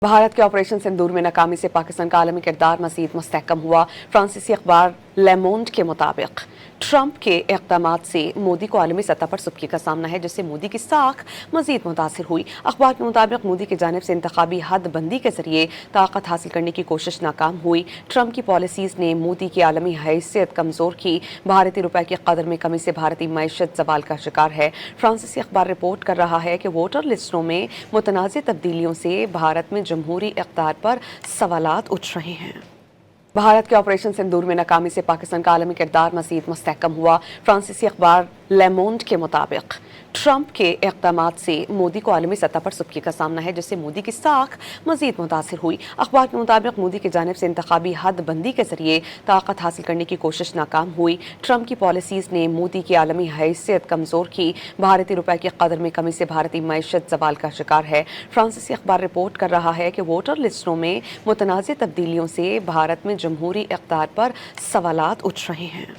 भारत के ऑपरेशन सिंदूर में नाकामी से पाकिस्तान का आलमी किरदार मज़ीद मुस्तहकम हुआ। फ्रांसीसी अखबार ले मोंड के मुताबिक ट्रंप के इक़दाम से मोदी को आलमी सतह पर सुबकी का सामना है, जिससे मोदी की साख मज़ीद मुतासिर हुई। अखबार के मुताबिक मोदी की जानिब से इंतखाबी हदबंदी के जरिए ताकत हासिल करने की कोशिश नाकाम हुई। ट्रंप की पॉलिसीज़ ने मोदी की आलमी हैसियत कमज़ोर की। भारतीय रुपये की कदर में कमी से भारतीय मईशत ज़वाल का शिकार है। फ्रांसीसी अखबार रिपोर्ट कर रहा है कि वोटर लिस्टों में मुतनाज़ तब्दीलियों से भारत में जमहूरी इक़्तिदार पर सवालात उठ रहे हैं। भारत के ऑपरेशन सिंदूर में नाकामी से पाकिस्तान का आलमी किरदार मज़ीद मुस्तहकम हुआ। फ्रांसीसी अखबार ले मोंड के मुताबिक ट्रंप के इक़दाम से मोदी को आलमी सतह पर सुबकी का सामना है, जिससे मोदी की साख मज़ीद मुतासिर हुई। अखबार के मुताबिक मोदी की जानिब से इंतखाबी हदबंदी के जरिए ताकत हासिल करने की कोशिश नाकाम हुई। ट्रंप की पॉलिसीज़ ने मोदी की आलमी हैसियत कमज़ोर की। भारतीय रुपये की कदर में कमी से भारतीय मईशत ज़वाल का शिकार है। फ्रांसीसी अखबार रिपोर्ट कर रहा है कि वोटर लिस्टों में मुतनाज़ तब्दीलियों से भारत में जमहूरी इक़्तिदार पर सवालात उठ रहे हैं।